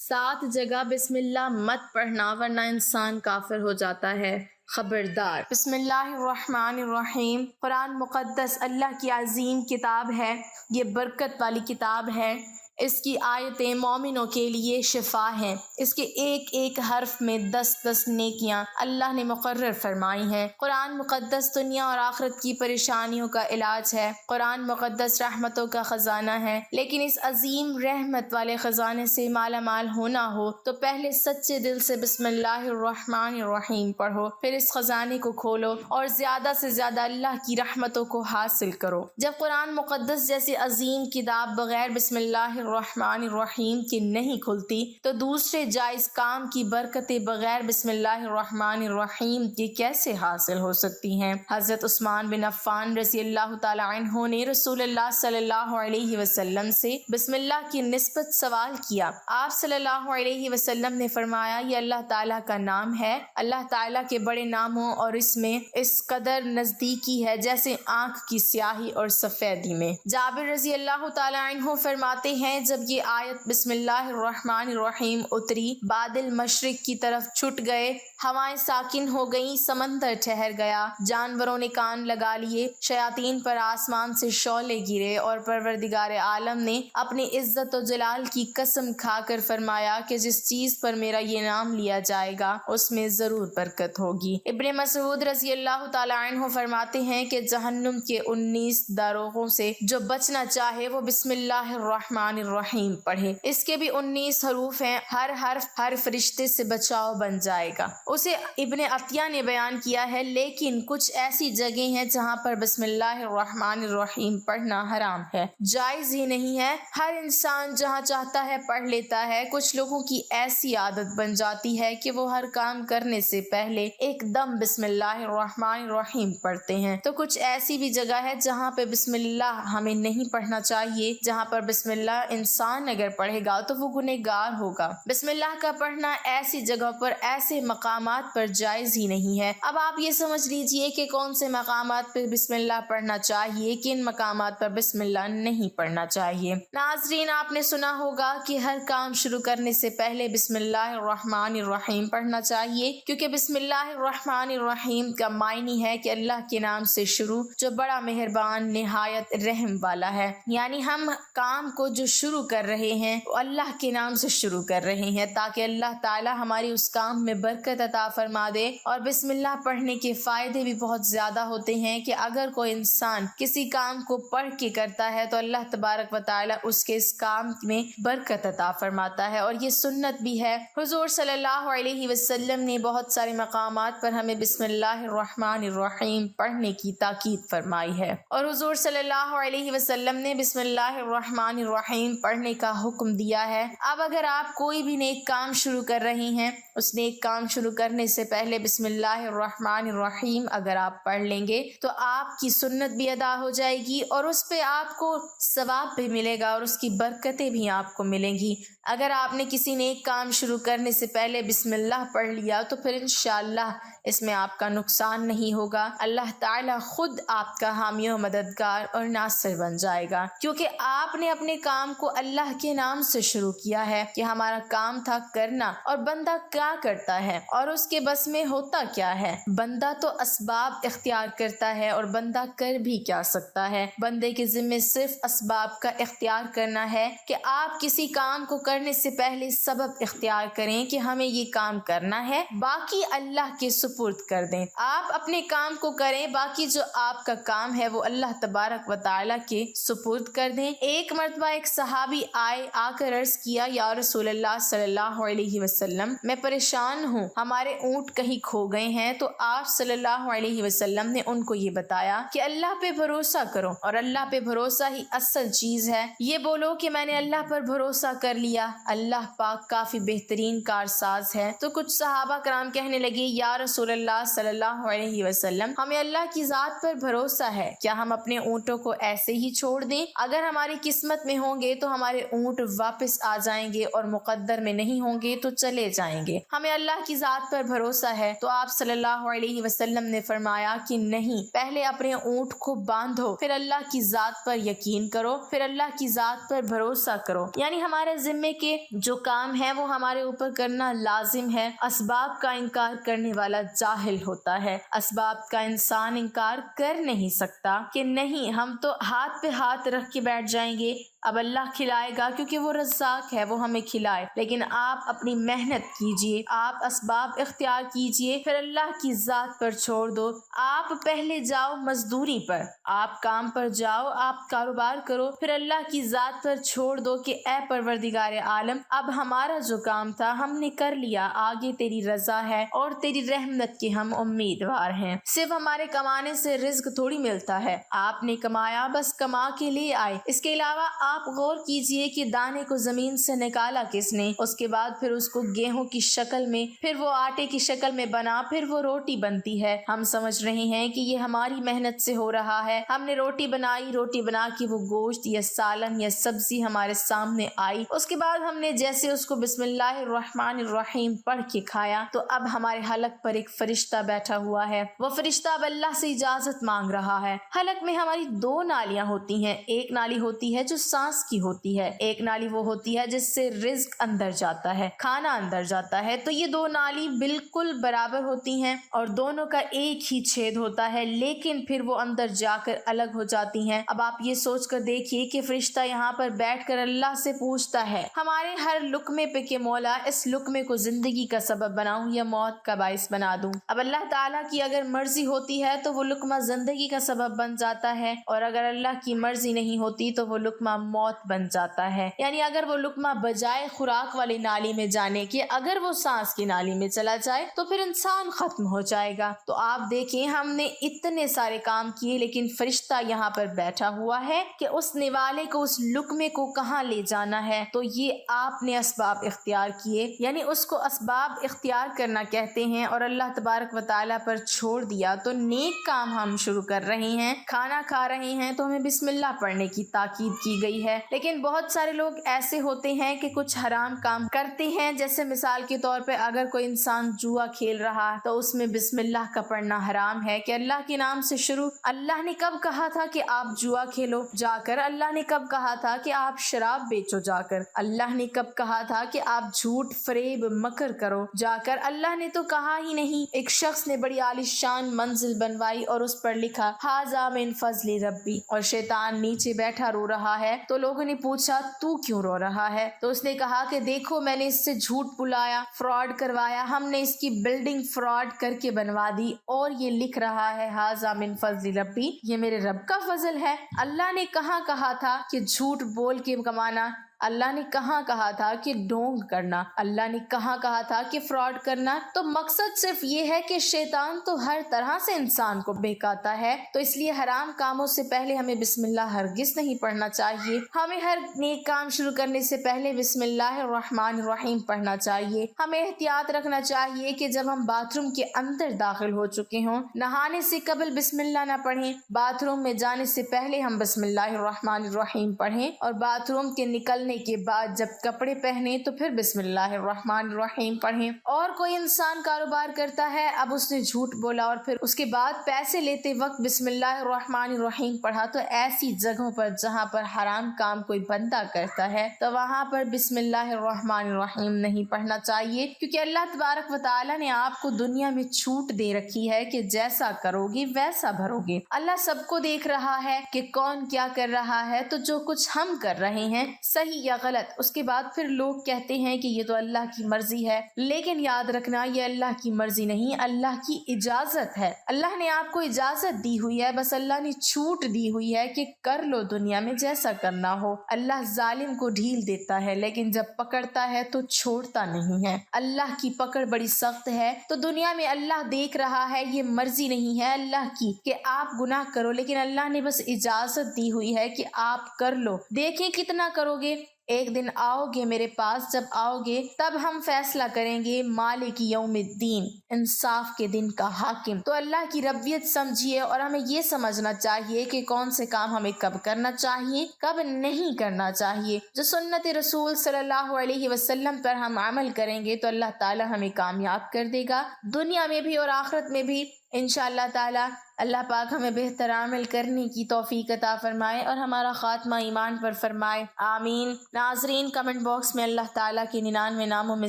7 جگہ بسم اللہ مت پڑھنا ورنہ انسان کافر ہو جاتا ہے۔ خبردار۔ بسم اللہ الرحمن الرحیم۔ قرآن مقدس اللہ کی عظیم کتاب ہے، یہ برکت والی کتاب ہے۔ اس کی آیتیں مومنوں کے لیے شفا ہیں۔ اس کے ایک ایک حرف میں 10 نیکیاں اللہ نے مقرر فرمائی ہیں۔ قرآن مقدس دنیا اور آخرت کی پریشانیوں کا علاج ہے۔ قرآن مقدس رحمتوں کا خزانہ ہے، لیکن اس عظیم رحمت والے خزانے سے مالا مال ہونا ہو تو پہلے سچے دل سے بسم اللہ الرحمن الرحیم پڑھو، پھر اس خزانے کو کھولو اور زیادہ سے زیادہ اللہ کی رحمتوں کو حاصل کرو۔ جب قرآن مقدس جیسی عظیم کتاب بغیر بسم اللہ الرحمن الرحیم کی نہیں کھلتی تو دوسرے جائز کام کی برکتیں بغیر بسم اللہ الرحمن الرحیم کے کیسے حاصل ہو سکتی ہیں؟ حضرت عثمان بن عفان رضی اللہ تعالی عنہ نے رسول اللہ صلی اللہ علیہ وسلم سے بسم اللہ کی نسبت سوال کیا۔ آپ صلی اللہ علیہ وسلم نے فرمایا، یہ اللہ تعالیٰ کا نام ہے، اللہ تعالیٰ کے بڑے ناموں اور اس میں اس قدر نزدیکی ہے جیسے آنکھ کی سیاہی اور سفیدی میں۔ جابر رضی اللہ تعالی عنہ فرماتے ہیں، جب یہ آیت بسم اللہ الرحمن الرحیم اتری، بادل مشرق کی طرف چھٹ گئے، ہوائیں ساکن ہو گئیں، سمندر ٹھہر گیا، جانوروں نے کان لگا لیے، شیاطین پر آسمان سے شعلے گرے، اور پروردگار عالم نے اپنی عزت و جلال کی قسم کھا کر فرمایا کہ جس چیز پر میرا یہ نام لیا جائے گا اس میں ضرور برکت ہوگی۔ ابن مسعود رضی اللہ تعالی عنہ فرماتے ہیں کہ جہنم کے 19 داروغوں سے جو بچنا چاہے وہ بسم اللہ الرحمن الرحیم پڑھے۔ اس کے بھی 19 حروف ہیں، ہر حرف ہر فرشتے سے بچاؤ بن جائے گا۔ اسے ابن عطیہ نے بیان کیا ہے، لیکن کچھ ایسی جگہیں ہیں جہاں پر بسم اللہ الرحمن الرحیم پڑھنا حرام ہے، جائز ہی نہیں ہے۔ ہر انسان جہاں چاہتا ہے پڑھ لیتا ہے۔ کچھ لوگوں کی ایسی عادت بن جاتی ہے کہ وہ ہر کام کرنے سے پہلے ایک دم بسم اللہ الرحمن الرحیم پڑھتے ہیں، تو کچھ ایسی بھی جگہ ہے جہاں پہ بسم اللہ ہمیں نہیں پڑھنا چاہیے، جہاں پر بسم اللہ انسان اگر پڑھے گا تو وہ گنہگار ہوگا۔ بسم اللہ کا پڑھنا ایسی جگہ پر، ایسے مقامات پر جائز ہی نہیں ہے۔ اب آپ یہ سمجھ لیجئے کہ کون سے مقامات پر بسم اللہ پڑھنا چاہیے، کن مقامات پر بسم اللہ نہیں پڑھنا چاہیے۔ ناظرین، آپ نے سنا ہوگا کہ ہر کام شروع کرنے سے پہلے بسم اللہ الرحمن الرحیم پڑھنا چاہیے، کیونکہ بسم اللہ الرحمن الرحیم کا معنی ہے کہ اللہ کے نام سے شروع جو بڑا مہربان نہایت رحم والا ہے، یعنی ہم کام کو جو شروع کر رہے ہیں وہ اللہ کے نام سے شروع کر رہے ہیں تاکہ اللہ تعالی ہماری اس کام میں برکت عطا فرما دے۔ اور بسم اللہ پڑھنے کے فائدے بھی بہت زیادہ ہوتے ہیں کہ اگر کوئی انسان کسی کام کو پڑھ کے کرتا ہے تو اللہ تبارک و تعالی اس کے اس کام میں برکت عطا فرماتا ہے، اور یہ سنت بھی ہے۔ حضور صلی اللہ علیہ وسلم نے بہت سارے مقامات پر ہمیں بسم اللہ الرحمن الرحیم پڑھنے کی تاکید فرمائی ہے، اور حضور صلی اللہ علیہ وسلم نے بسم اللہ الرحمن الرحیم پڑھنے کا حکم دیا ہے۔ اب اگر آپ کوئی بھی نیک کام شروع کر رہے ہیں، اس نیک کام شروع کرنے سے پہلے بسم اللہ الرحمن الرحیم اگر آپ پڑھ لیں گے تو آپ کی سنت بھی ادا ہو جائے گی، اور اس پہ آپ کو ثواب بھی ملے گا اور اس کی برکتیں بھی آپ کو ملیں گی۔ اگر آپ نے کسی نیک کام شروع کرنے سے پہلے بسم اللہ پڑھ لیا تو پھر انشاءاللہ اس میں آپ کا نقصان نہیں ہوگا، اللہ تعالیٰ خود آپ کا حامی و مددگار اور ناصر بن جائے گا، کیونکہ آپ نے اپنے کام کو اللہ کے نام سے شروع کیا ہے کہ ہمارا کام تھا کرنا، اور بندہ کیا کرتا ہے اور اس کے بس میں ہوتا کیا ہے؟ بندہ تو اسباب اختیار کرتا ہے، اور بندہ کر بھی کیا سکتا ہے؟ بندے کے ذمہ صرف اسباب کا اختیار کرنا ہے کہ آپ کسی کام کو کرنے سے پہلے سبب اختیار کریں کہ ہمیں یہ کام کرنا ہے، باقی اللہ کے سپرد کر دیں۔ آپ اپنے کام کو کریں، باقی جو آپ کا کام ہے وہ اللہ تبارک و تعالیٰ کے سپرد کر دیں۔ ایک مرتبہ ایک صحابی آ کر عرض کیا، یا رسول اللہ صلی اللہ علیہ وسلم، میں پریشان ہوں، ہمارے اونٹ کہیں کھو گئے ہیں۔ تو آپ صلی اللہ علیہ وسلم نے ان کو یہ بتایا کہ اللہ پہ بھروسہ کرو، اور اللہ پہ بھروسہ ہی اصل چیز ہے۔ یہ بولو کہ میں نے اللہ پر بھروسہ کر لیا، اللہ پاک کافی بہترین کارساز ہے۔ تو کچھ صحابہ کرام کہنے لگے، یا رسول اللہ صلی اللہ علیہ وسلم، ہمیں اللہ کی ذات پر بھروسہ ہے، کیا ہم اپنے اونٹوں کو ایسے ہی چھوڑ دیں؟ اگر ہماری قسمت میں ہوں گے تو ہمارے اونٹ واپس آ جائیں گے اور مقدر میں نہیں ہوں گے تو چلے جائیں گے۔ ہمیں اللہ کی ذات پر بھروسہ ہے۔ تو آپ صلی اللہ علیہ وسلم نے فرمایا کہ نہیں، پہلے اپنے اونٹ کو باندھو، پھر اللہ کی ذات پر یقین کرو، پھر اللہ کی ذات پر بھروسہ کرو۔ یعنی ہمارے ذمے کے جو کام ہے وہ ہمارے اوپر کرنا لازم ہے۔ اسباب کا انکار کرنے والا جاہل ہوتا ہے۔ اسباب کا انسان انکار کر نہیں سکتا کہ نہیں ہم تو ہاتھ پہ ہاتھ رکھ کے بیٹھ جائیں گے، اب اللہ کھلائے گا کیونکہ وہ رزاق ہے، وہ ہمیں کھلائے۔ لیکن آپ اپنی محنت کیجئے، آپ اسباب اختیار کیجئے، پھر اللہ کی ذات پر چھوڑ دو۔ آپ پہلے جاؤ مزدوری پر، آپ کام پر جاؤ، آپ کاروبار کرو، پھر اللہ کی ذات پر چھوڑ دو کہ اے پروردگار عالم، اب ہمارا جو کام تھا ہم نے کر لیا، آگے تیری رضا ہے اور تیری رحمت کے ہم امیدوار ہیں۔ صرف ہمارے کمانے سے رزق تھوڑی ملتا ہے، آپ نے کمایا بس کما کے لے آئے۔ اس کے علاوہ آپ غور کیجئے کہ دانے کو زمین سے نکالا کس نے، اس کے بعد پھر اس کو گیہوں کی شکل میں، پھر وہ آٹے کی شکل میں بنا، پھر وہ روٹی بنتی ہے۔ ہم سمجھ رہے ہیں کہ یہ ہماری محنت سے ہو رہا ہے، ہم نے روٹی بنائی، روٹی بنا کے وہ گوشت یا سالن یا سبزی ہمارے سامنے آئی، اس کے بعد ہم نے جیسے اس کو بسم اللہ الرحمن الرحیم پڑھ کے کھایا تو اب ہمارے حلق پر ایک فرشتہ بیٹھا ہوا ہے، وہ فرشتہ اب اللہ سے اجازت مانگ رہا ہے۔ حلق میں ہماری دو نالیاں ہوتی ہیں، ایک نالی ہوتی ہے جو سانس کی ہوتی ہے، ایک نالی وہ ہوتی ہے جس سے رزق اندر جاتا ہے، کھانا اندر جاتا ہے۔ تو یہ دو نالی بالکل برابر ہوتی ہیں اور دونوں کا ایک ہی چھید ہوتا ہے، لیکن پھر وہ اندر جا کر الگ ہو جاتی ہیں۔ اب آپ یہ سوچ کر دیکھیے کہ فرشتہ یہاں پر بیٹھ کر اللہ سے پوچھتا ہے ہمارے ہر لقمے پہ کہ مولا اس لقمے کو زندگی کا سبب بناؤں یا موت کا باعث بنا دوں۔ اب اللہ تعالیٰ کی اگر مرضی ہوتی ہے تو وہ لقمہ زندگی کا سبب بن جاتا ہے، اور اگر اللہ کی مرضی نہیں ہوتی تو وہ لقمہ موت بن جاتا ہے۔ یعنی اگر وہ لقمہ بجائے خوراک والی نالی میں جانے کے اگر وہ سانس کی نالی میں چلا جائے تو پھر انسان ختم ہو جائے گا۔ تو آپ دیکھیں ہم نے اتنے سارے کام کیے لیکن فرشتہ یہاں پر بیٹھا ہوا ہے کہ اس نوالے کو، اس لقمے کو کہاں لے جانا ہے۔ تو یہ آپ نے اسباب اختیار کیے، یعنی اس کو اسباب اختیار کرنا کہتے ہیں، اور اللہ تبارک و تعالیٰ پر چھوڑ دیا۔ تو نیک کام ہم شروع کر رہے ہیں، کھانا کھا رہے ہیں تو ہمیں بسم اللہ پڑھنے کی تاکید کی گئی ہے، لیکن بہت سارے لوگ ایسے ہوتے ہیں کہ کچھ حرام کام کرتے ہیں۔ جیسے مثال کے طور پہ اگر کوئی انسان جوا کھیل رہا تو اس میں بسم اللہ کا پڑھنا حرام ہے کہ اللہ کے نام سے شروع۔ اللہ نے کب کہا تھا کہ آپ جوا کھیلو جا کر؟ اللہ نے کب کہا تھا کہ آپ شراب بیچو جا کر؟ اللہ نے کب کہا تھا کہ آپ جھوٹ فریب مکر کرو جا کر؟ اللہ نے تو کہا ہی نہیں۔ ایک شخص نے بڑی عالیشان منزل بنوائی اور اس پر لکھا ھذا من فضل ربی، اور شیطان نیچے بیٹھا رو رہا ہے۔ تو لوگوں نے پوچھا تو کیوں رو رہا ہے؟ تو اس نے کہا کہ دیکھو میں نے اس سے جھوٹ بلایا، فراڈ کروایا، ہم نے اس کی بلڈنگ فراڈ کر کے بنوا دی، اور یہ لکھ رہا ہے ھذا من فضل ربی، یہ میرے رب کا فضل ہے۔ اللہ نے کہاں کہا تھا کہ جھوٹ بول کے کمانا؟ اللہ نے کہاں کہا تھا کہ ڈھونگ کرنا؟ اللہ نے کہاں کہا تھا کہ فراڈ کرنا؟ تو مقصد صرف یہ ہے کہ شیطان تو ہر طرح سے انسان کو بہکاتا ہے، تو اس لیے حرام کاموں سے پہلے ہمیں بسم اللہ ہرگز نہیں پڑھنا چاہیے۔ ہمیں ہر نیک کام شروع کرنے سے پہلے بسم اللہ الرحمن الرحیم پڑھنا چاہیے۔ ہمیں احتیاط رکھنا چاہیے کہ جب ہم باتھ روم کے اندر داخل ہو چکے ہوں، نہانے سے قبل بسم اللہ نہ پڑھیں، باتھ روم میں جانے سے پہلے ہم بسم اللہ الرحمن الرحیم پڑھیں، اور باتھ روم کے نکلنے کے بعد جب کپڑے پہنے تو پھر بسم اللہ الرحمن الرحیم پڑھیں۔ اور کوئی انسان کاروبار کرتا ہے، اب اس نے جھوٹ بولا اور پھر اس کے بعد پیسے لیتے وقت بسم اللہ الرحمن الرحیم پڑھا، تو ایسی جگہوں پر جہاں پر حرام کام کوئی بندہ کرتا ہے تو وہاں پر بسم اللہ الرحمن الرحیم نہیں پڑھنا چاہیے، کیونکہ اللہ تبارک و تعالیٰ نے آپ کو دنیا میں چھوٹ دے رکھی ہے کہ جیسا کرو گے ویسا بھرو گے۔ اللہ سب کو دیکھ رہا ہے کہ کون کیا کر رہا ہے، تو جو کچھ ہم کر رہے ہیں صحیح یا غلط، اس کے بعد پھر لوگ کہتے ہیں کہ یہ تو اللہ کی مرضی ہے، لیکن یاد رکھنا یہ اللہ کی مرضی نہیں، اللہ کی اجازت ہے۔ اللہ نے آپ کو اجازت دی ہوئی ہے، بس اللہ نے چھوٹ دی ہوئی ہے کہ کر لو دنیا میں جیسا کرنا ہو۔ اللہ ظالم کو ڈھیل دیتا ہے لیکن جب پکڑتا ہے تو چھوڑتا نہیں ہے۔ اللہ کی پکڑ بڑی سخت ہے، تو دنیا میں اللہ دیکھ رہا ہے، یہ مرضی نہیں ہے اللہ کی کہ آپ گناہ کرو، لیکن اللہ نے بس اجازت دی ہوئی ہے کہ آپ کر لو۔ دیکھیں کتنا کرو گے، ایک دن آؤ گے میرے پاس، جب آؤ گے تب ہم فیصلہ کریں گے مالک یوم الدین، انصاف کے دن کا حاکم۔ تو اللہ کی ربیت سمجھیے، اور ہمیں یہ سمجھنا چاہیے کہ کون سے کام ہمیں کب کرنا چاہیے، کب نہیں کرنا چاہیے۔ جو سنت رسول صلی اللہ علیہ وسلم پر ہم عمل کریں گے تو اللہ تعالی ہمیں کامیاب کر دے گا، دنیا میں بھی اور آخرت میں بھی انشاءاللہ تعالی۔ اللہ پاک ہمیں بہتر عمل کرنے کی توفیق عطا فرمائے اور ہمارا خاتمہ ایمان پر فرمائے، آمین۔ ناظرین، کمنٹ باکس میں اللہ تعالیٰ کے 99 ناموں میں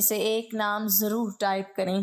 سے ایک نام ضرور ٹائپ کریں۔